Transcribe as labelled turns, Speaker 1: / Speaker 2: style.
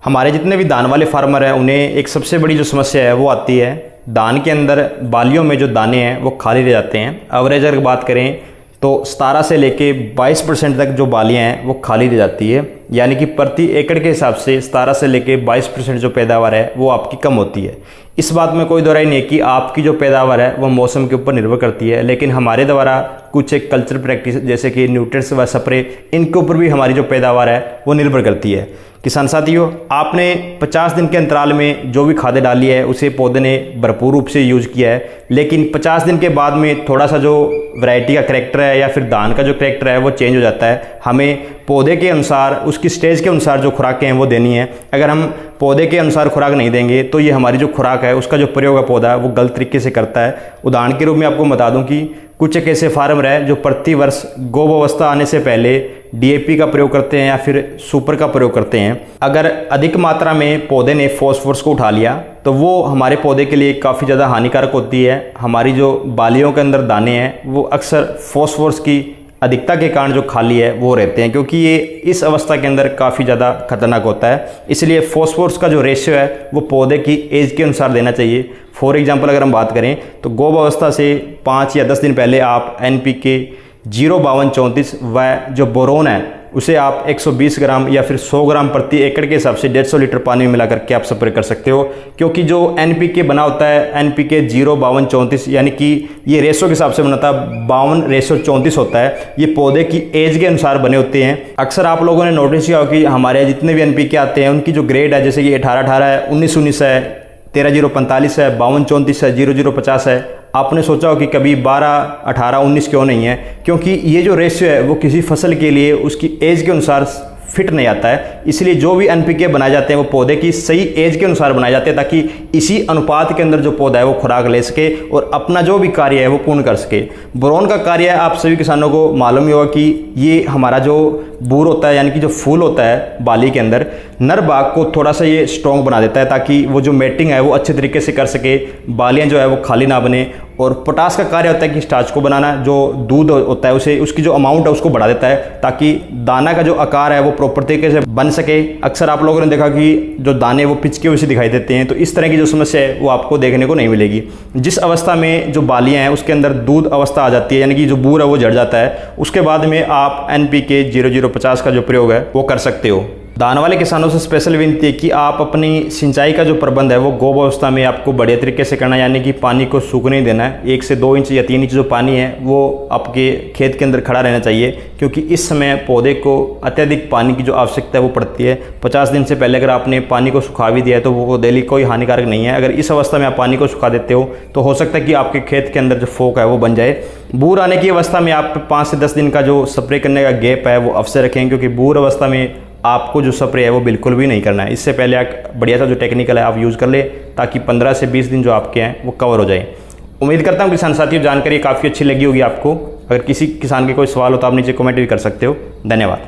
Speaker 1: हमारे जितने भी धान वाले फार्मर हैं उन्हें एक सबसे बड़ी जो समस्या है वो आती है, धान के अंदर बालियों में जो दाने हैं वो खाली रह जाते हैं। एवरेज अगर बात करें तो 17 से लेके 22% तक जो बालियां हैं वो खाली रह जाती है, यानी कि प्रति एकड़ के हिसाब से 17 से लेके 22% जो पैदावार है वो आपकी कम होती है। इस बात में कोई दो राय नहीं कि आपकी जो पैदावार है वो मौसम के ऊपर निर्भर करती है, लेकिन हमारे द्वारा कुछ एक कल्चर प्रैक्टिस जैसे कि न्यूट्रिएंट्स व स्प्रे, इनके ऊपर भी हमारी जो पैदावार है वो निर्भर करती है। किसान साथियों, आपने 50 दिन के अंतराल में जो भी खादें डाली है उसे पौधे ने भरपूर रूप से यूज किया है, लेकिन 50 दिन के बाद में थोड़ा सा जो वैरायटी का करैक्टर है या फिर धान का जो करैक्टर है वो चेंज हो जाता है। हमें पौधे के अनुसार, उसकी स्टेज के अनुसार जो खुराकें हैं वो देनी है। अगर हम पौधे के अनुसार खुराक नहीं देंगे तो ये हमारी जो खुराक है उसका जो प्रयोग है पौधा वो गलत तरीके से करता है। उदाहरण के रूप में आपको बता दूं कि कुछ एक ऐसे फार्मर है जो प्रति वर्ष गोब आने से पहले डीएपी का प्रयोग करते हैं या फिर सुपर का प्रयोग करते हैं। अगर अधिक मात्रा में पौधे ने फॉस्फोरस को उठा लिया तो वो हमारे पौधे के लिए काफ़ी ज़्यादा हानिकारक होती है। हमारी जो बालियों के अंदर दाने हैं वो अक्सर फॉस्फोरस की अधिकता के कारण जो खाली है वो रहते हैं, क्योंकि ये इस अवस्था के अंदर काफ़ी ज़्यादा खतरनाक होता है। इसलिए फॉस्फोरस का जो रेशियो है वो पौधे की एज के अनुसार देना चाहिए। फॉर एग्जांपल अगर हम बात करें तो गोब अवस्था से 5 या 10 दिन पहले आप NPK 05234 व जो बोरोन है उसे आप 120 ग्राम या फिर 100 ग्राम प्रति एकड़ के हिसाब से 150 लीटर पानी में मिलाकर के आप स्प्रे कर सकते हो, क्योंकि जो NPK बना होता है NPK 05234 यानी कि ये रेशो के हिसाब से बनता है 52:34 होता है। ये पौधे की एज के अनुसार बने होते हैं। अक्सर आप लोगों ने नोटिस किया हो कि हमारे जितने भी NPK आते हैं उनकी जो ग्रेड है जैसे कि 18-18 है, 19-19 है, 13-045 है, 52-34 है, 0050 है। आपने सोचा हो कि कभी 12-18-19 क्यों नहीं है, क्योंकि ये जो रेशियो है वो किसी फसल के लिए उसकी एज के अनुसार फिट नहीं आता है। इसलिए जो भी NPK बनाए जाते हैं वो पौधे की सही एज के अनुसार बनाए जाते हैं, ताकि इसी अनुपात के अंदर जो पौधा है वो खुराक ले सके और अपना जो भी कार्य है वो पूर्ण कर सके। बोरोन का कार्य आप सभी किसानों को मालूम ही होगा कि ये हमारा जो बूर होता है यानी कि जो फूल होता है बाली के अंदर, नर भाग को थोड़ा सा ये स्ट्रॉन्ग बना देता है ताकि वो जो मेटिंग है वो अच्छे तरीके से कर सके, बालियाँ जो है वो खाली ना बने। और पोटास का कार्य होता है कि स्टार्च को बनाना, जो दूध होता है उसे, उसकी जो अमाउंट है उसको बढ़ा देता है ताकि दाना का जो आकार है वो प्रॉपर तरीके से बन सके। अक्सर आप लोगों ने देखा कि जो दाने वो पिचके हुए से दिखाई देते हैं, तो इस तरह की जो समस्या है वो आपको देखने को नहीं मिलेगी। जिस अवस्था में जो बालियाँ हैं उसके अंदर दूध अवस्था आ जाती है यानी कि जो बूर है वो झड़ जाता है, उसके बाद में आप NPK 0050 का जो प्रयोग है वो कर सकते हो। धान वाले किसानों से स्पेशल विनती है कि आप अपनी सिंचाई का जो प्रबंध है वो गोब अवस्था में आपको बढ़िया तरीके से करना है, यानी कि पानी को सूखने नहीं देना है। 1 से 2 इंच या 3 इंच जो पानी है वो आपके खेत के अंदर खड़ा रहना चाहिए, क्योंकि इस समय पौधे को अत्यधिक पानी की जो आवश्यकता है वो पड़ती है। 50 दिन से पहले अगर आपने पानी को सुखा भी दिया है तो वो डेली कोई हानिकारक नहीं है। अगर इस अवस्था में आप पानी को सुखा देते हो तो हो सकता है कि आपके खेत के अंदर जो फोक है वो बन जाए। बूर आने की अवस्था में आप 5 से 10 दिन का जो स्प्रे करने का गैप है वो अवश्य रखें, क्योंकि बूर अवस्था में आपको जो स्प्रे है वो बिल्कुल भी नहीं करना है। इससे पहले आप बढ़िया सा जो टेक्निकल है आप यूज़ कर ले, ताकि 15 से 20 दिन जो आपके हैं वो कवर हो जाए। उम्मीद करता हूँ किसान साथियों जानकारी काफ़ी अच्छी लगी होगी आपको। अगर किसी किसान के कोई सवाल हो तो आप नीचे कमेंट भी कर सकते हो। धन्यवाद।